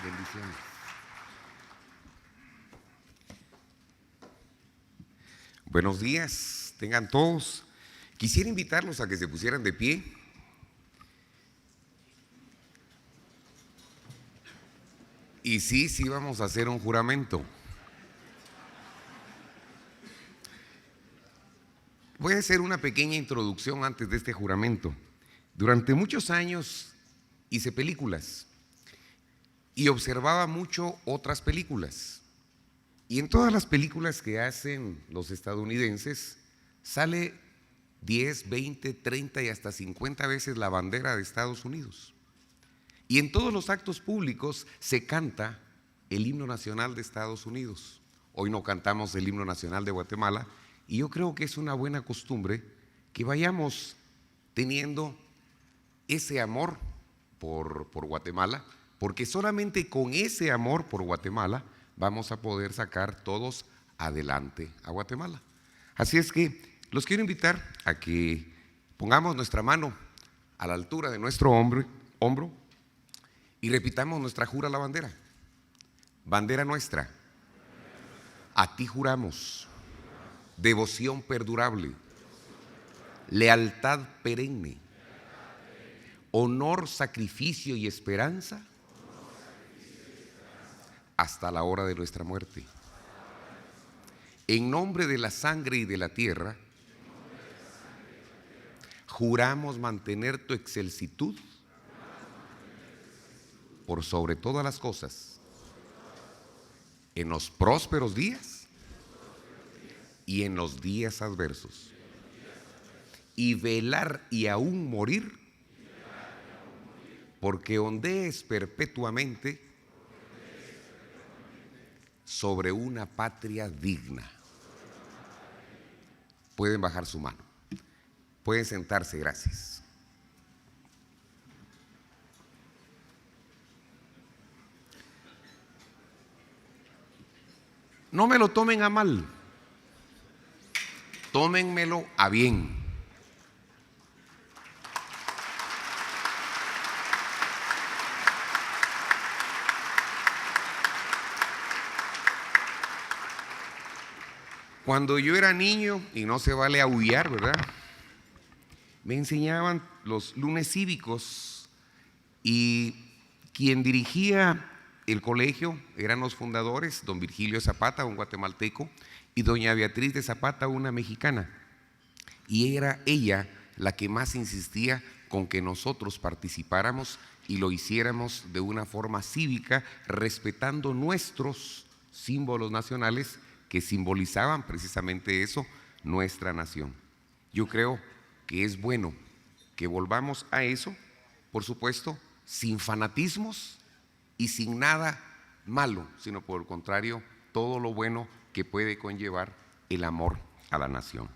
Bendiciones. Buenos días, tengan todos. Quisiera invitarlos a que se pusieran de pie. Y sí, vamos a hacer un juramento. Voy a hacer una pequeña introducción antes de este juramento. Durante muchos años hice películas y observaba mucho otras películas. Y en todas las películas que hacen los estadounidenses sale 10, 20, 30 y hasta 50 veces la bandera de Estados Unidos. Y en todos los actos públicos se canta el himno nacional de Estados Unidos. Hoy no cantamos el himno nacional de Guatemala y yo creo que es una buena costumbre que vayamos teniendo ese amor por Guatemala, porque solamente con ese amor por Guatemala vamos a poder sacar todos adelante a Guatemala. Así es que los quiero invitar a que pongamos nuestra mano a la altura de nuestro hombro y repitamos nuestra jura a la bandera. Bandera nuestra, a ti juramos devoción perdurable, lealtad perenne, honor, sacrificio y esperanza hasta la hora de nuestra muerte. En nombre de la sangre y de la tierra, juramos mantener tu excelsitud por sobre todas las cosas, en los prósperos días y en los días adversos, y velar y aún morir, porque ondees perpetuamente sobre una patria digna. Pueden bajar su mano, pueden sentarse, gracias. No me lo tomen a mal, tómenmelo a bien. Cuando yo era niño, y no se vale aullar, ¿verdad?, me enseñaban los lunes cívicos y quien dirigía el colegio eran los fundadores, don Virgilio Zapata, un guatemalteco, y doña Beatriz de Zapata, una mexicana. Y era ella la que más insistía con que nosotros participáramos y lo hiciéramos de una forma cívica, respetando nuestros símbolos nacionales que simbolizaban precisamente eso, nuestra nación. Yo creo que es bueno que volvamos a eso, por supuesto, sin fanatismos y sin nada malo, sino por el contrario, todo lo bueno que puede conllevar el amor a la nación.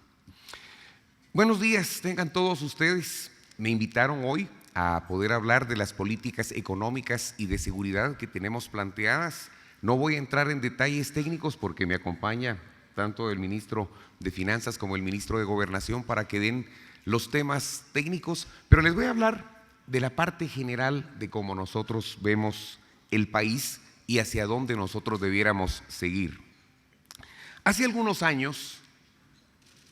Buenos días, tengan todos ustedes. Me invitaron hoy a poder hablar de las políticas económicas y de seguridad que tenemos planteadas. No voy a entrar en detalles técnicos porque me acompaña tanto el ministro de Finanzas como el ministro de Gobernación para que den los temas técnicos, pero les voy a hablar de la parte general de cómo nosotros vemos el país y hacia dónde nosotros debiéramos seguir. Hace algunos años,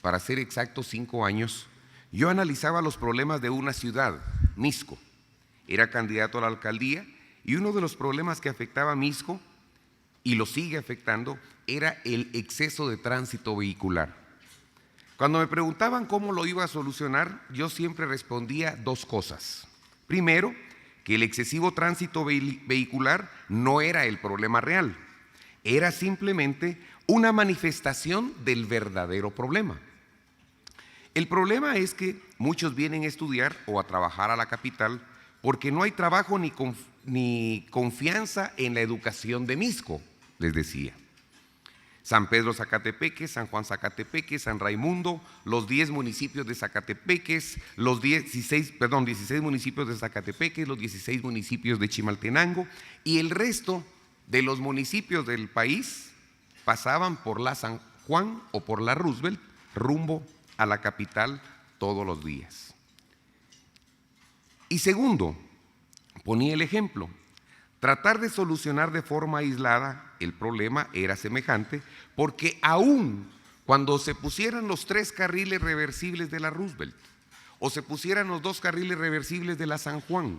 para ser exactos 5 años, yo analizaba los problemas de una ciudad, Mixco. Era candidato a la alcaldía y uno de los problemas que afectaba a Mixco y lo sigue afectando era el exceso de tránsito vehicular. Cuando me preguntaban cómo lo iba a solucionar, yo siempre respondía 2 cosas. Primero, que el excesivo tránsito vehicular no era el problema real, era simplemente una manifestación del verdadero problema. El problema es que muchos vienen a estudiar o a trabajar a la capital porque no hay trabajo ni confianza en la educación de Mixco, les decía. San Pedro Zacatepeques, San Juan Zacatepeques, San Raimundo, los 10 municipios de Zacatepeques, los 16 municipios de Zacatepeques, los 16 municipios de Chimaltenango y el resto de los municipios del país pasaban por la San Juan o por la Roosevelt rumbo a la capital todos los días. Y segundo, ponía el ejemplo, Tratar de solucionar de forma aislada el problema era semejante, porque aún cuando se pusieran los 3 carriles reversibles de la Roosevelt, o se pusieran los 2 carriles reversibles de la San Juan,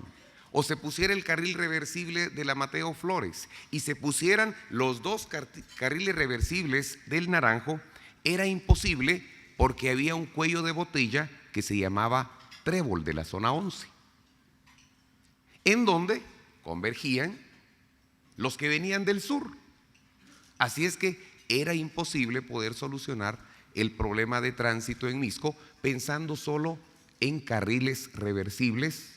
o se pusiera el carril reversible de la Mateo Flores, y se pusieran los 2 carriles reversibles del Naranjo, era imposible porque había un cuello de botella que se llamaba Trébol de la zona 11, en donde convergían los que venían del sur. Así es que era imposible poder solucionar el problema de tránsito en Mixco pensando solo en carriles reversibles,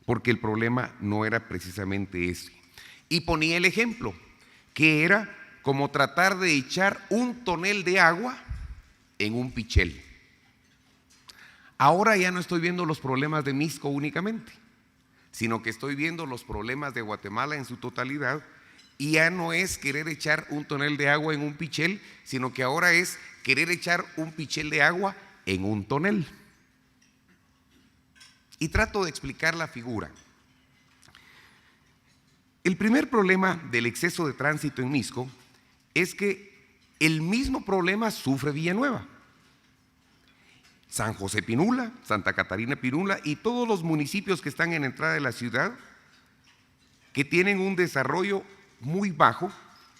porque el problema no era precisamente ese. Y ponía el ejemplo, que era como tratar de echar un tonel de agua en un pichel. Ahora ya no estoy viendo los problemas de Mixco únicamente, sino que estoy viendo los problemas de Guatemala en su totalidad, y ya no es querer echar un tonel de agua en un pichel, sino que ahora es querer echar un pichel de agua en un tonel. Y trato de explicar la figura. El primer problema del exceso de tránsito en Mixco es que el mismo problema sufre Villanueva, San José Pinula, Santa Catarina Pinula y todos los municipios que están en la entrada de la ciudad, que tienen un desarrollo muy bajo,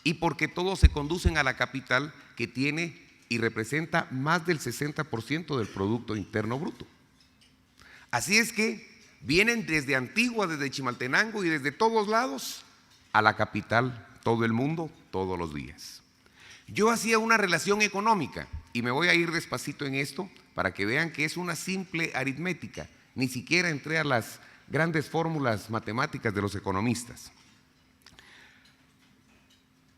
y porque todos se conducen a la capital, que tiene y representa más del 60% del Producto Interno Bruto. Así es que vienen desde Antigua, desde Chimaltenango y desde todos lados a la capital, todo el mundo, todos los días. Yo hacía una relación económica, y me voy a ir despacito en esto para que vean que es una simple aritmética, ni siquiera entré a las grandes fórmulas matemáticas de los economistas.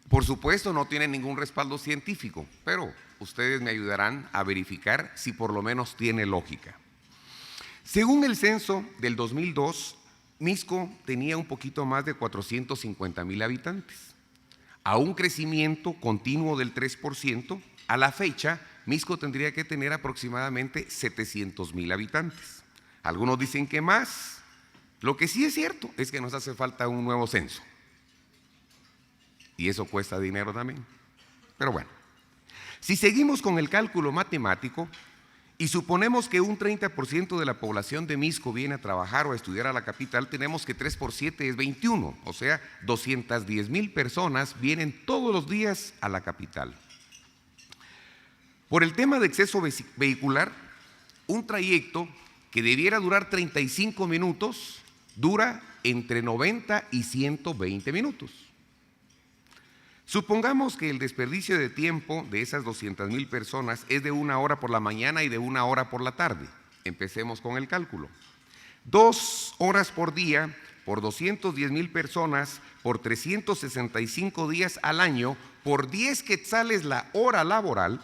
Por supuesto no tiene ningún respaldo científico, pero ustedes me ayudarán a verificar si por lo menos tiene lógica. Según el censo del 2002, Mixco tenía un poquito más de 450,000 habitantes. A un crecimiento continuo del 3%, a la fecha, Mixco tendría que tener aproximadamente 700,000 habitantes. Algunos dicen que más. Lo que sí es cierto es que nos hace falta un nuevo censo. Y eso cuesta dinero también. Pero bueno, si seguimos con el cálculo matemático y suponemos que un 30% de la población de Mixco viene a trabajar o a estudiar a la capital, tenemos que 3 por 7 es 21, o sea, 210,000 personas vienen todos los días a la capital. Por el tema de exceso vehicular, un trayecto que debiera durar 35 minutos dura entre 90 y 120 minutos. Supongamos que el desperdicio de tiempo de esas 200,000 personas es de 1 hora por la mañana y de 1 hora por la tarde. Empecemos con el cálculo. 2 horas por día por 210,000 personas por 365 días al año por 10 quetzales la hora laboral.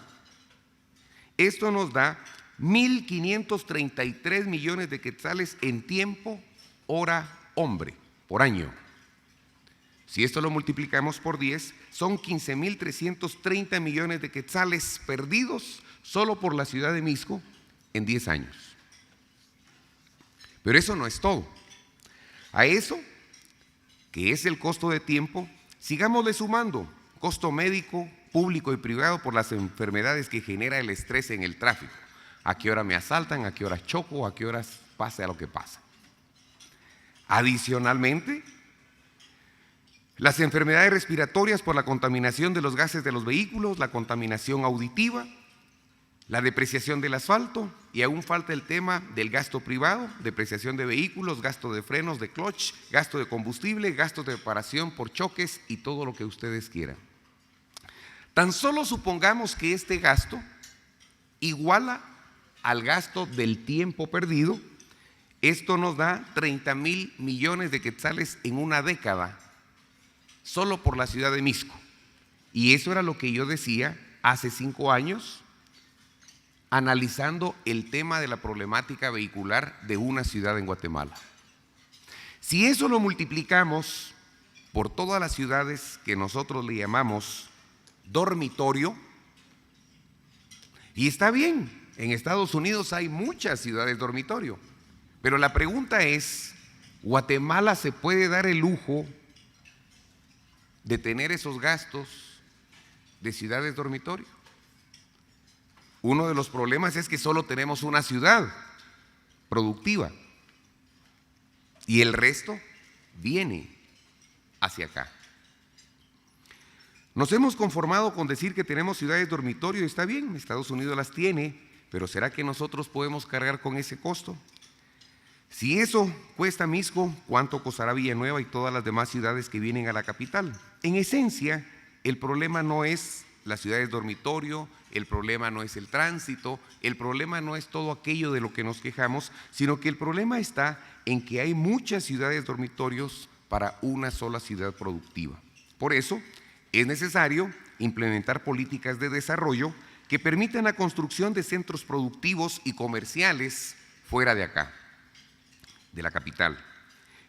Esto nos da 1,533 millones de quetzales en tiempo, hora, hombre, por año. Si esto lo multiplicamos por 10, son 15,330 millones de quetzales perdidos solo por la ciudad de Mixco en 10 años. Pero eso no es todo. A eso, que es el costo de tiempo, sigámosle sumando costo médico, público y privado por las enfermedades que genera el estrés en el tráfico. ¿A qué hora me asaltan? ¿A qué horas choco? ¿A qué horas pasa lo que pasa? Adicionalmente, las enfermedades respiratorias por la contaminación de los gases de los vehículos, la contaminación auditiva, la depreciación del asfalto, y aún falta el tema del gasto privado, depreciación de vehículos, gasto de frenos, de clutch, gasto de combustible, gasto de reparación por choques y todo lo que ustedes quieran. Tan solo supongamos que este gasto iguala al gasto del tiempo perdido. Esto nos da 30,000 millones de quetzales en una década, solo por la ciudad de Mixco. Y eso era lo que yo decía hace 5 años, analizando el tema de la problemática vehicular de una ciudad en Guatemala. Si eso lo multiplicamos por todas las ciudades que nosotros le llamamos dormitorio, y está bien, en Estados Unidos hay muchas ciudades dormitorio, pero la pregunta es, Guatemala se puede dar el lujo de tener esos gastos de ciudades dormitorio. Uno de los problemas es que solo tenemos una ciudad productiva y el resto viene hacia acá. Nos hemos conformado con decir que tenemos ciudades dormitorio, está bien, Estados Unidos las tiene, pero ¿será que nosotros podemos cargar con ese costo? Si eso cuesta Mixco, ¿cuánto costará Villanueva y todas las demás ciudades que vienen a la capital? En esencia, el problema no es las ciudades dormitorio, el problema no es el tránsito, el problema no es todo aquello de lo que nos quejamos, sino que el problema está en que hay muchas ciudades dormitorios para una sola ciudad productiva. Por eso, es necesario implementar políticas de desarrollo que permitan la construcción de centros productivos y comerciales fuera de acá, de la capital.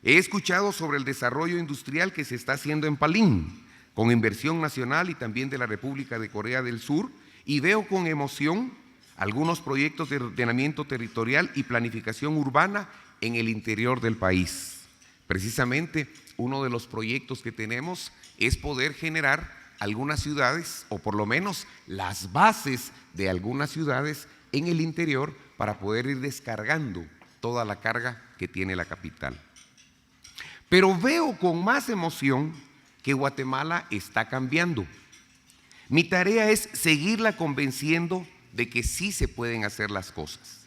He escuchado sobre el desarrollo industrial que se está haciendo en Palín, con inversión nacional y también de la República de Corea del Sur, y veo con emoción algunos proyectos de ordenamiento territorial y planificación urbana en el interior del país. Precisamente, uno de los proyectos que tenemos es poder generar algunas ciudades, o por lo menos las bases de algunas ciudades en el interior para poder ir descargando toda la carga que tiene la capital. Pero veo con más emoción que Guatemala está cambiando. Mi tarea es seguirla convenciendo de que sí se pueden hacer las cosas,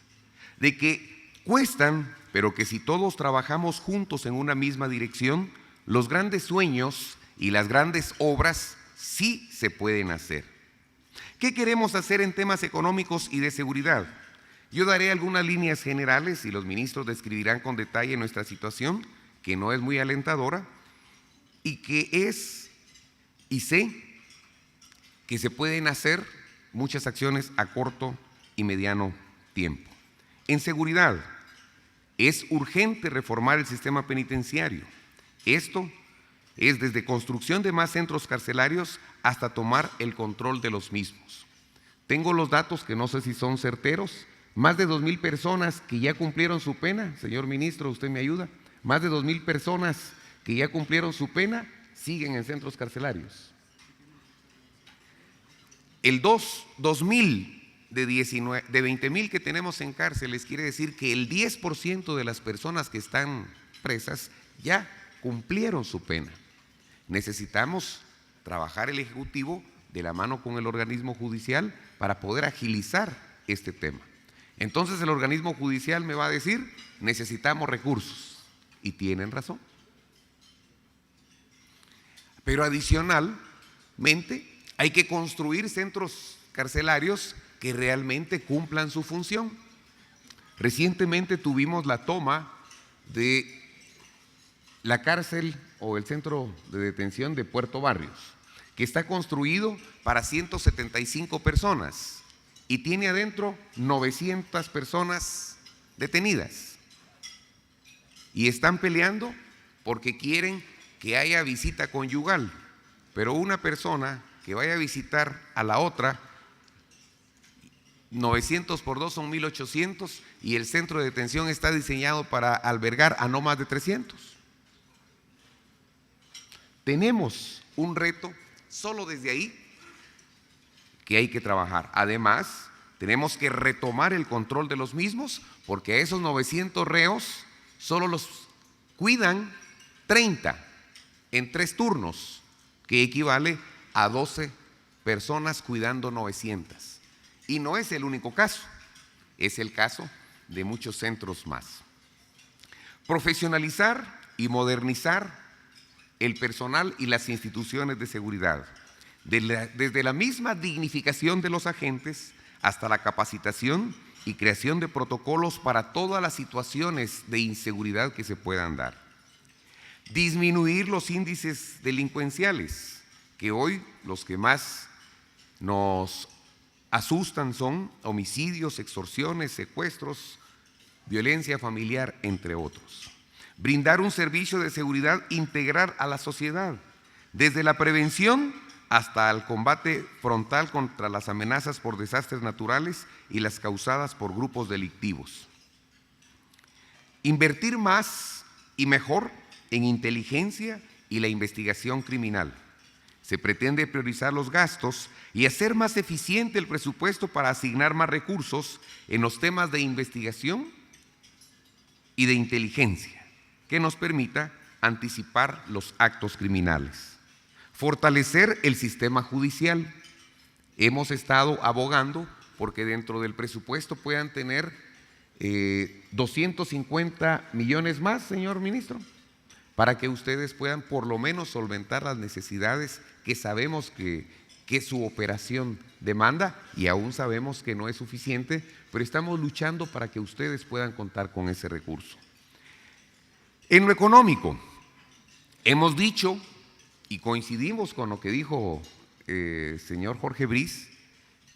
de que cuestan, pero que si todos trabajamos juntos en una misma dirección, los grandes sueños y las grandes obras sí se pueden hacer. ¿Qué queremos hacer en temas económicos y de seguridad? Yo daré algunas líneas generales y los ministros describirán con detalle nuestra situación, que no es muy alentadora, y que es, y sé que se pueden hacer muchas acciones a corto y mediano tiempo. En seguridad, es urgente reformar el sistema penitenciario. Esto es desde construcción de más centros carcelarios hasta tomar el control de los mismos. Tengo los datos que no sé si son certeros, más de 2,000 personas que ya cumplieron su pena, señor ministro, usted me ayuda, más de 2,000 personas que ya cumplieron su pena siguen en centros carcelarios. El 2,000 de 20,000 que tenemos en cárceles quiere decir que el 10% de las personas que están presas ya cumplieron su pena. Necesitamos trabajar el Ejecutivo de la mano con el organismo judicial para poder agilizar este tema. Entonces el organismo judicial me va a decir, necesitamos recursos, y tienen razón. Pero adicionalmente hay que construir centros carcelarios que realmente cumplan su función. Recientemente tuvimos la toma de la cárcel o el centro de detención de Puerto Barrios, que está construido para 175 personas y tiene adentro 900 personas detenidas. Y están peleando porque quieren que haya visita conyugal, pero una persona que vaya a visitar a la otra, 900 por 2 son 1,800 y el centro de detención está diseñado para albergar a no más de 300. Tenemos un reto solo desde ahí que hay que trabajar. Además, tenemos que retomar el control de los mismos porque a esos 900 reos solo los cuidan 30 en 3 turnos, que equivale a 12 personas cuidando 900. Y no es el único caso, es el caso de muchos centros más. Profesionalizar y modernizar el personal y las instituciones de seguridad, desde la misma dignificación de los agentes hasta la capacitación y creación de protocolos para todas las situaciones de inseguridad que se puedan dar. Disminuir los índices delincuenciales, que hoy los que más nos asustan son homicidios, extorsiones, secuestros, violencia familiar, entre otros. Brindar un servicio de seguridad integral a la sociedad, desde la prevención hasta el combate frontal contra las amenazas por desastres naturales y las causadas por grupos delictivos. Invertir más y mejor en inteligencia y la investigación criminal. Se pretende priorizar los gastos y hacer más eficiente el presupuesto para asignar más recursos en los temas de investigación y de inteligencia, que nos permita anticipar los actos criminales. Fortalecer el sistema judicial. Hemos estado abogando porque dentro del presupuesto puedan tener 250 millones más, señor ministro, para que ustedes puedan por lo menos solventar las necesidades que sabemos que su operación demanda, y aún sabemos que no es suficiente, pero estamos luchando para que ustedes puedan contar con ese recurso. En lo económico, hemos dicho, y coincidimos con lo que dijo señor Jorge Briz,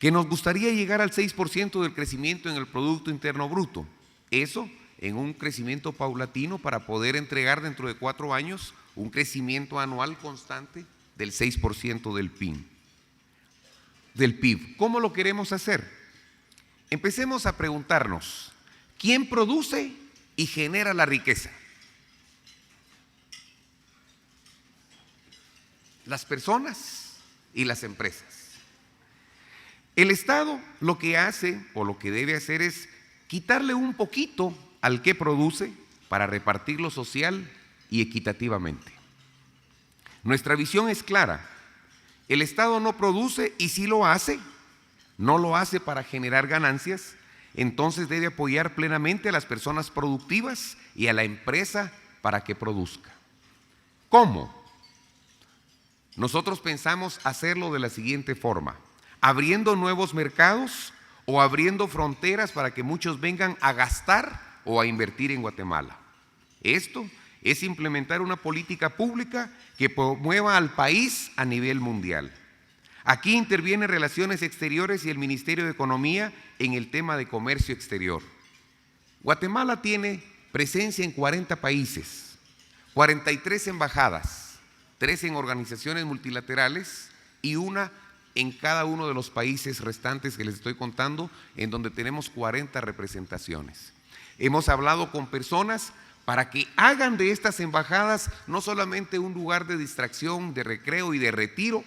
que nos gustaría llegar al 6% del crecimiento en el Producto Interno Bruto. Eso en un crecimiento paulatino para poder entregar dentro de 4 años un crecimiento anual constante del 6% del PIB. ¿Cómo lo queremos hacer? Empecemos a preguntarnos, ¿quién produce y genera la riqueza? Las personas y las empresas. El Estado lo que hace o lo que debe hacer es quitarle un poquito al que produce para repartirlo social y equitativamente. Nuestra visión es clara. El Estado no produce y si lo hace, no lo hace para generar ganancias, entonces debe apoyar plenamente a las personas productivas y a la empresa para que produzca. ¿Cómo? Nosotros pensamos hacerlo de la siguiente forma: abriendo nuevos mercados o abriendo fronteras para que muchos vengan a gastar o a invertir en Guatemala. Esto es implementar una política pública que promueva al país a nivel mundial. Aquí intervienen Relaciones Exteriores y el Ministerio de Economía en el tema de comercio exterior. Guatemala tiene presencia en 40 países, 43 embajadas, 3 en organizaciones multilaterales y 1 en cada uno de los países restantes que les estoy contando, en donde tenemos 40 representaciones. Hemos hablado con personas para que hagan de estas embajadas no solamente un lugar de distracción, de recreo y de retiro,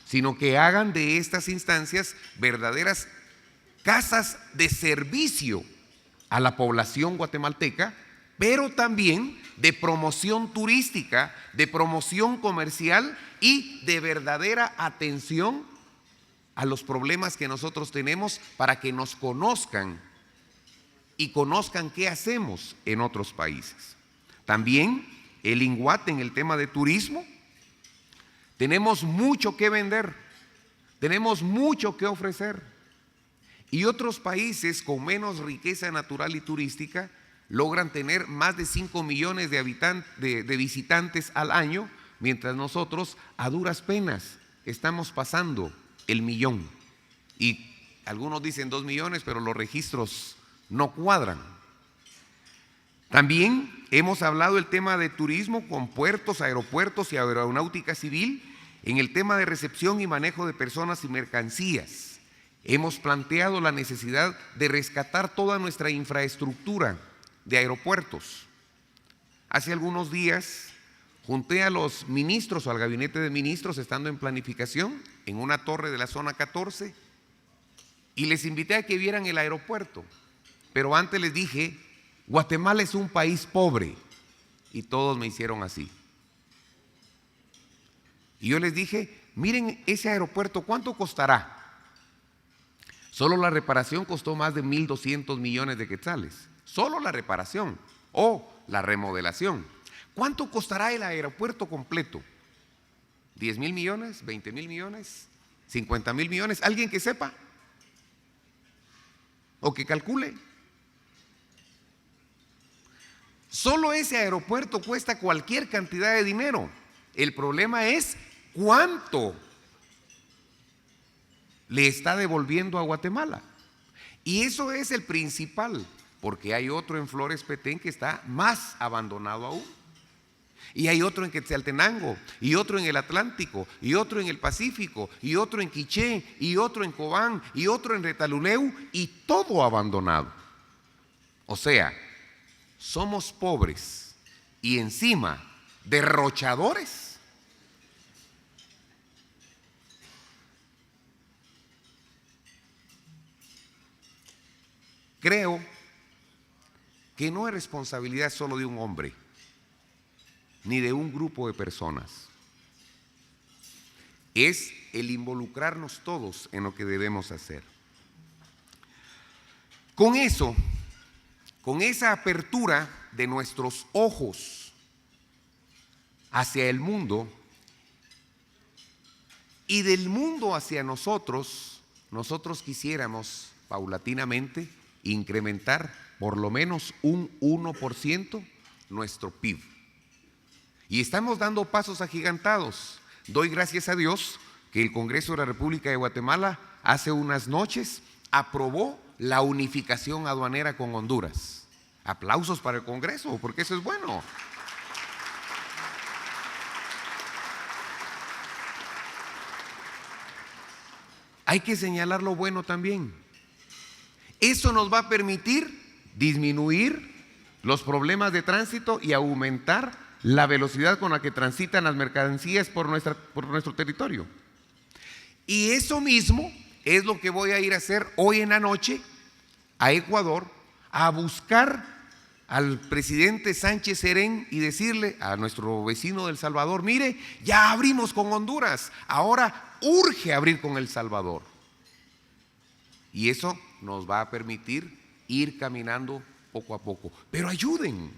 sino que hagan de estas instancias verdaderas casas de servicio a la población guatemalteca, pero también de promoción turística, de promoción comercial y de verdadera atención a los problemas que nosotros tenemos para que nos conozcan y conozcan qué hacemos en otros países. También el INGUAT en el tema de turismo. Tenemos mucho que vender, tenemos mucho que ofrecer. Y otros países con menos riqueza natural y turística logran tener más de 5 millones de visitantes al año, mientras nosotros a duras penas estamos pasando el 1 millón. Y algunos dicen 2 millones, pero los registros no cuadran. También hemos hablado del tema de turismo con puertos, aeropuertos y aeronáutica civil, en el tema de recepción y manejo de personas y mercancías. Hemos planteado la necesidad de rescatar toda nuestra infraestructura de aeropuertos. Hace algunos días junté a los ministros o al gabinete de ministros estando en planificación en una torre de la zona 14 y les invité a que vieran el aeropuerto, pero antes les dije: Guatemala es un país pobre, y todos me hicieron así. Y yo les dije: miren ese aeropuerto, ¿cuánto costará? Solo la reparación costó más de 1.200 millones de quetzales. Solo la reparación o la remodelación. ¿Cuánto costará el aeropuerto completo? ¿10,000 millones? ¿20,000 millones? ¿50,000 millones? ¿Alguien que sepa? ¿O que calcule? Solo ese aeropuerto cuesta cualquier cantidad de dinero. El problema es cuánto le está devolviendo a Guatemala. Y eso es el principal, porque hay otro en Flores Petén que está más abandonado aún. Y hay otro en Quetzaltenango, y otro en el Atlántico, y otro en el Pacífico, y otro en Quiché, y otro en Cobán, y otro en Retaluleu, y todo abandonado. O sea, somos pobres, y encima derrochadores. Creo que no es responsabilidad solo de un hombre, ni de un grupo de personas. Es el involucrarnos todos en lo que debemos hacer. Con eso, con esa apertura de nuestros ojos hacia el mundo y del mundo hacia nosotros, nosotros quisiéramos paulatinamente incrementar por lo menos un 1% nuestro PIB. Y estamos dando pasos agigantados. Doy gracias a Dios que el Congreso de la República de Guatemala hace unas noches aprobó la unificación aduanera con Honduras. Aplausos para el Congreso, porque eso es bueno. Hay que señalar lo bueno también. Eso nos va a permitir disminuir los problemas de tránsito y aumentar la velocidad con la que transitan las mercancías por nuestro territorio. Y eso mismo es lo que voy a ir a hacer hoy en la noche a Ecuador, a buscar al presidente Sánchez Serén y decirle a nuestro vecino del Salvador: mire, ya abrimos con Honduras, ahora urge abrir con El Salvador. Y eso nos va a permitir ir caminando poco a poco. Pero ayuden,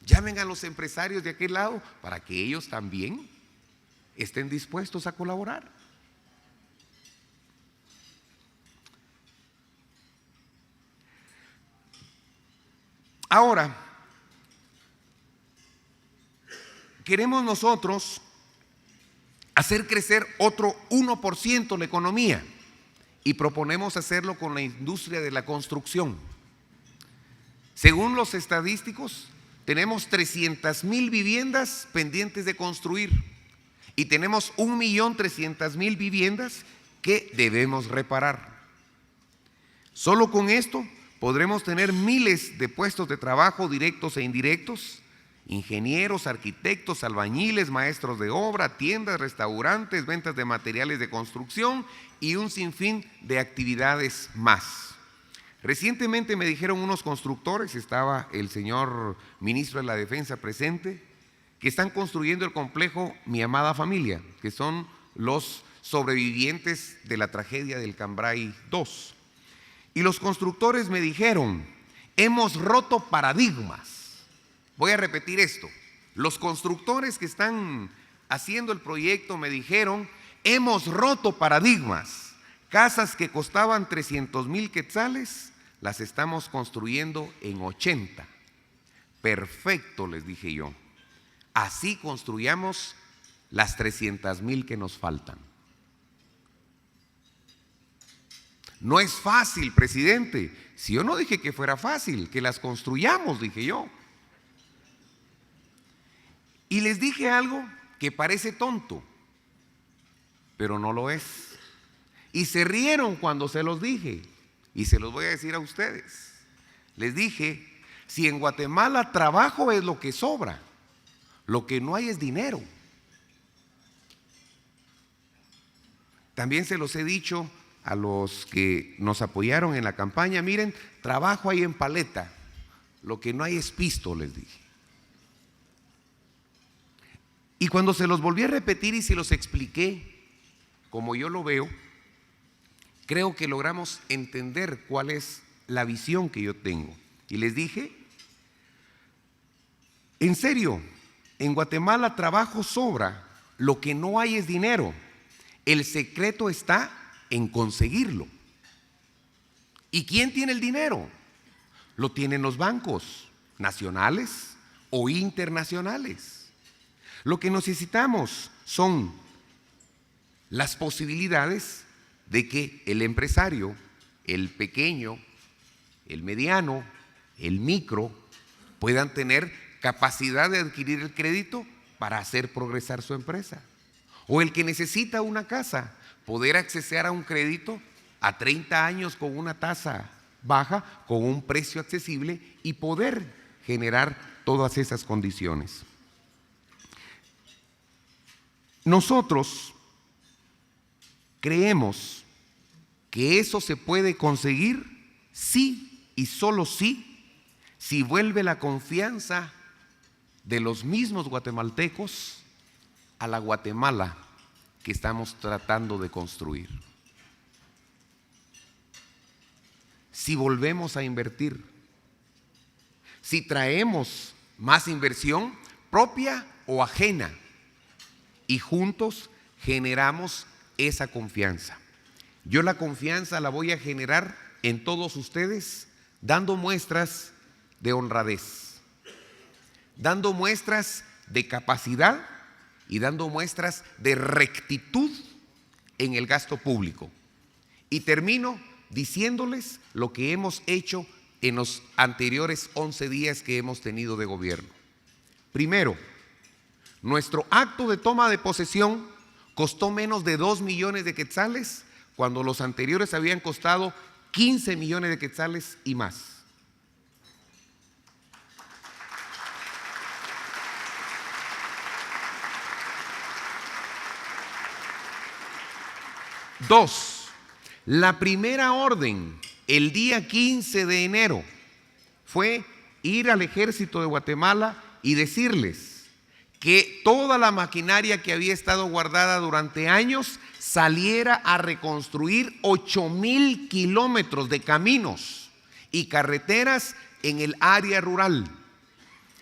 llamen a los empresarios de aquel lado para que ellos también estén dispuestos a colaborar. Ahora, queremos nosotros hacer crecer otro 1% la economía y proponemos hacerlo con la industria de la construcción. Según los estadísticos, tenemos 300,000 viviendas pendientes de construir y tenemos 1,300,000 viviendas que debemos reparar. Solo con esto podremos tener miles de puestos de trabajo directos e indirectos: ingenieros, arquitectos, albañiles, maestros de obra, tiendas, restaurantes, ventas de materiales de construcción y un sinfín de actividades más. Recientemente me dijeron unos constructores, estaba el señor ministro de la Defensa presente, que están construyendo el complejo Mi Amada Familia, que son los sobrevivientes de la tragedia del Cambrai 2. Y los constructores me dijeron: hemos roto paradigmas. Voy a repetir esto. Los constructores que están haciendo el proyecto me dijeron: hemos roto paradigmas. Casas que costaban 300,000 quetzales, las estamos construyendo en 80. Perfecto, les dije yo. Así construyamos las 300,000 que nos faltan. No es fácil, presidente. Si yo no dije que fuera fácil, que las construyamos, dije yo. Y les dije algo que parece tonto, pero no lo es. Y se rieron cuando se los dije, y se los voy a decir a ustedes. Les dije: si en Guatemala trabajo es lo que sobra, lo que no hay es dinero. También se los he dicho a los que nos apoyaron en la campaña: miren, trabajo hay en paleta, lo que no hay es pisto, les dije. Y cuando se los volví a repetir y se los expliqué como yo lo veo, creo que logramos entender cuál es la visión que yo tengo. Y les dije: en serio, en Guatemala trabajo sobra, lo que no hay es dinero. El secreto está en conseguirlo. ¿Y quién tiene el dinero? Lo tienen los bancos nacionales o internacionales. Lo que necesitamos son las posibilidades de que el empresario, el pequeño, el mediano, el micro, puedan tener capacidad de adquirir el crédito para hacer progresar su empresa. O el que necesita una casa, poder acceder a un crédito a 30 años con una tasa baja, con un precio accesible y poder generar todas esas condiciones. Nosotros creemos que eso se puede conseguir sí y solo sí, si vuelve la confianza de los mismos guatemaltecos a la Guatemala que estamos tratando de construir. Si volvemos a invertir, si traemos más inversión propia o ajena y juntos generamos esa confianza. Yo la confianza la voy a generar en todos ustedes dando muestras de honradez, dando muestras de capacidad y dando muestras de rectitud en el gasto público. Y termino diciéndoles lo que hemos hecho en los anteriores 11 días que hemos tenido de gobierno. Primero, nuestro acto de toma de posesión costó menos de 2 millones de quetzales, cuando los anteriores habían costado 15 millones de quetzales y más. Dos, la primera orden el día 15 de enero fue ir al ejército de Guatemala y decirles que toda la maquinaria que había estado guardada durante años saliera a reconstruir 8,000 kilómetros de caminos y carreteras en el área rural.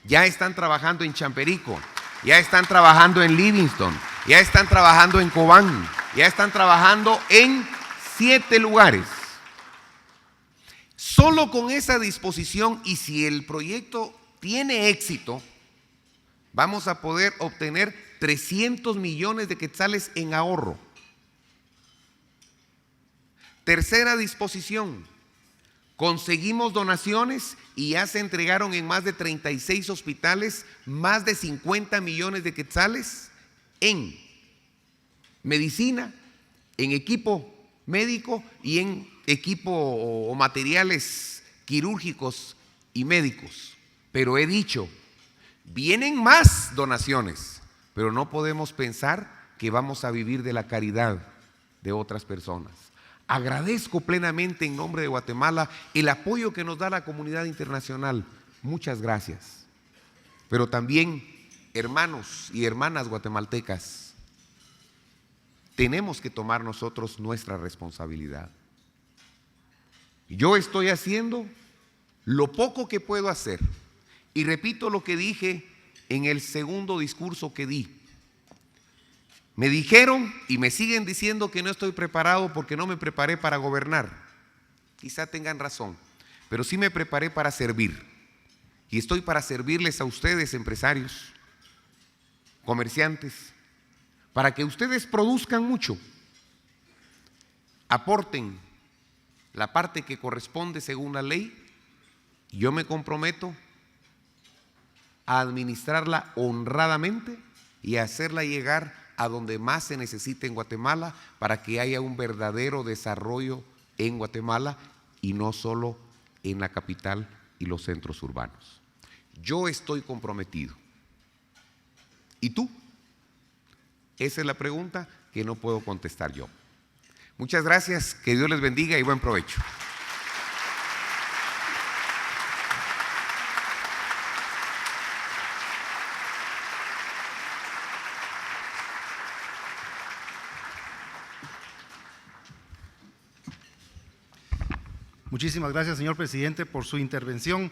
Ya están trabajando en Champerico, ya están trabajando en Livingston, ya están trabajando en Cobán, ya están trabajando en 7 lugares. Solo con esa disposición, y si el proyecto tiene éxito, vamos a poder obtener 300 millones de quetzales en ahorro. Tercera disposición, conseguimos donaciones y ya se entregaron en más de 36 hospitales más de 50 millones de quetzales en medicina, en equipo médico y en equipo o materiales quirúrgicos y médicos. Pero he dicho, vienen más donaciones, pero no podemos pensar que vamos a vivir de la caridad de otras personas. Agradezco plenamente en nombre de Guatemala el apoyo que nos da la comunidad internacional. Muchas gracias. Pero también, hermanos y hermanas guatemaltecas, tenemos que tomar nosotros nuestra responsabilidad. Yo estoy haciendo lo poco que puedo hacer. Y repito lo que dije en el segundo discurso que di. Me dijeron y me siguen diciendo que no estoy preparado porque no me preparé para gobernar. Quizá tengan razón, pero sí me preparé para servir. Y estoy para servirles a ustedes, empresarios, comerciantes, para que ustedes produzcan mucho, aporten la parte que corresponde según la ley. Yo me comprometo a administrarla honradamente y a hacerla llegar a donde más se necesite en Guatemala para que haya un verdadero desarrollo en Guatemala y no solo en la capital y los centros urbanos. Yo estoy comprometido. ¿Y tú? Esa es la pregunta que no puedo contestar yo. Muchas gracias, que Dios les bendiga y buen provecho. Muchísimas gracias, señor presidente, por su intervención.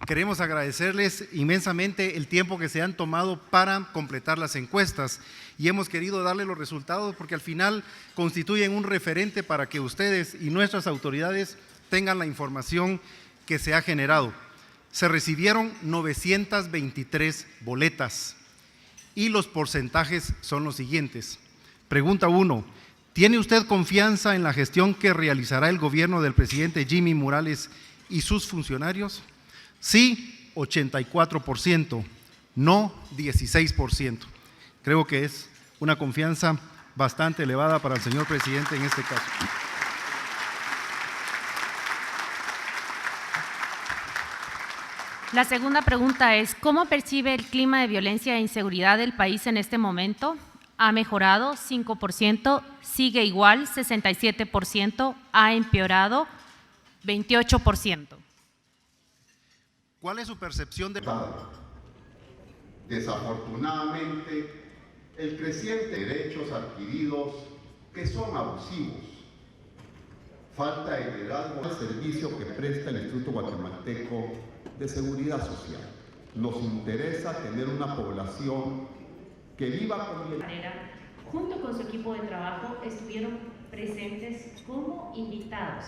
Queremos agradecerles inmensamente el tiempo que se han tomado para completar las encuestas y hemos querido darle los resultados porque al final constituyen un referente para que ustedes y nuestras autoridades tengan la información que se ha generado. Se recibieron 923 boletas y los porcentajes son los siguientes. Pregunta 1. ¿Tiene usted confianza en la gestión que realizará el gobierno del presidente Jimmy Morales y sus funcionarios? Sí, 84%, no 16%. Creo que es una confianza bastante elevada para el señor presidente en este caso. La segunda pregunta es, ¿cómo percibe el clima de violencia e inseguridad del país en este momento? ¿Ha mejorado? 5%, sigue igual, 67%, ha empeorado, 28%. ¿Cuál es su percepción de... Desafortunadamente, el creciente derechos adquiridos que son abusivos, falta de liderazgo al servicio que presta el Instituto Guatemalteco de Seguridad Social. Nos interesa tener una población que viva con bienestar. Junto con su equipo de trabajo estuvieron presentes como invitados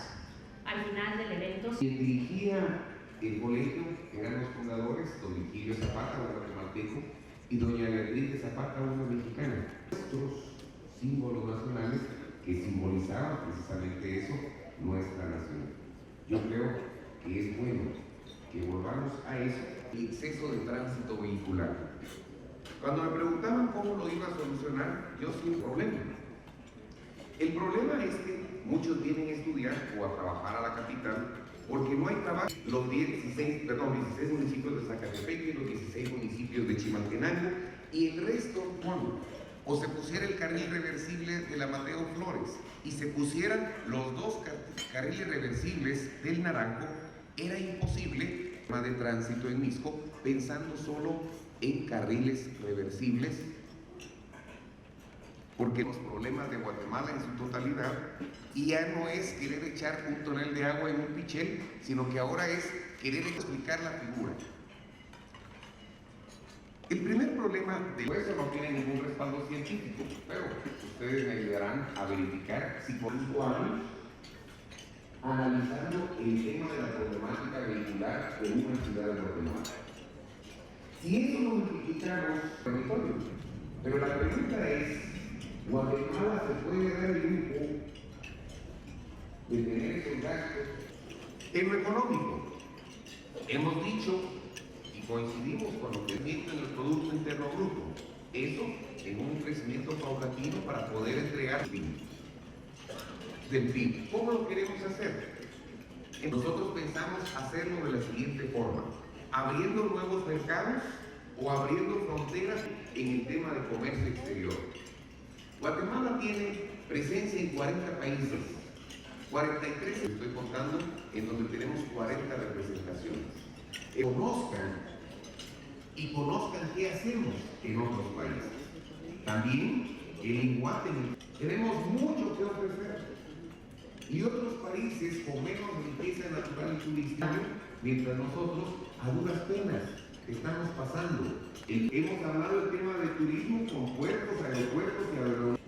al final del evento. Quien dirigía el colegio eran los fundadores, don Virgilio Zapata, un guatemalteco, y doña Beatriz Zapata, una mexicana. Nuestros símbolos nacionales que simbolizaban precisamente eso, nuestra nación. Yo creo que es bueno que volvamos a eso, el exceso de tránsito vehicular. Cuando me preguntaban cómo lo iba a solucionar, yo sin problema. El problema es que muchos vienen a estudiar o a trabajar a la capital porque no hay trabajo. Los 16 municipios de Zacatepeque, los 16 municipios de Chimaltenango y el resto, o se pusiera el carril reversible de la Mateo Flores y se pusieran los dos carriles reversibles del Naranjo, era imposible de tránsito en Misco pensando solo en carriles reversibles, porque los problemas de Guatemala en su totalidad, y ya no es querer echar un tonel de agua en un pichel, sino que ahora es querer explicar la figura. El primer problema de eso no tiene ningún respaldo científico, pero ustedes me ayudarán a verificar si por 5 años, analizando el tema de la problemática vehicular de una ciudad de Guatemala. Si eso lo multiplicamos territorios, pero la pregunta es, ¿Guatemala se puede dar el lujo de tener esos gastos? En lo económico, hemos dicho y coincidimos con lo que es en el Producto Interno Bruto, eso en un crecimiento paulatino para poder entregar del PIB. ¿Cómo lo queremos hacer? Nosotros pensamos hacerlo de la siguiente forma: abriendo nuevos mercados o abriendo fronteras en el tema de comercio exterior. Guatemala tiene presencia en 40 países, 43 estoy contando, en donde tenemos 40 representaciones. Conozcan qué hacemos en otros países. También en Guatemala tenemos mucho que ofrecer. Y otros países con menos riqueza natural y turística, mientras nosotros a duras penas estamos pasando. Hemos hablado del tema de turismo con puertos, aeropuertos y aeropuertos.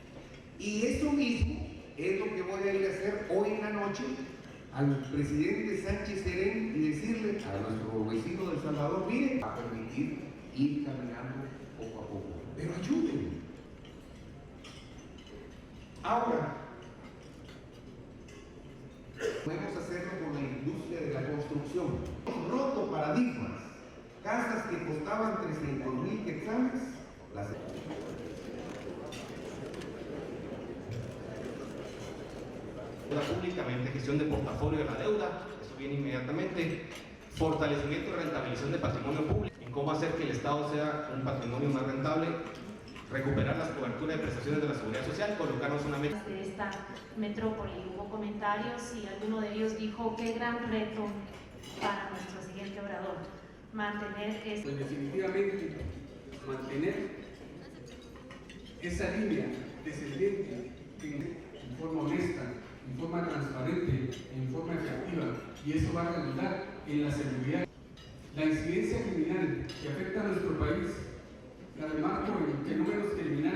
Y eso mismo es lo que voy a ir a hacer hoy en la noche al presidente Sánchez Serén y decirle a nuestro vecino de El Salvador, miren, va a permitir ir caminando poco a poco, pero ayúdenme. Ahora, podemos hacerlo con la industria de la construcción. Hemos roto paradigmas. Casas que costaban 300,000 quetzales, las... Públicamente, gestión de portafolio de la deuda, eso viene inmediatamente, fortalecimiento y rentabilización de patrimonio público, en cómo hacer que el Estado sea un patrimonio más rentable, recuperar las coberturas de prestaciones de la seguridad social, colocarnos una meta. De esta metrópoli hubo comentarios y alguno de ellos dijo qué gran reto para nuestro siguiente orador, mantener pues definitivamente mantener esa línea descendente en forma honesta, en forma transparente, en forma efectiva, y eso va a redundar en la seguridad. La incidencia criminal que afecta a nuestro país, la remarco en que números criminales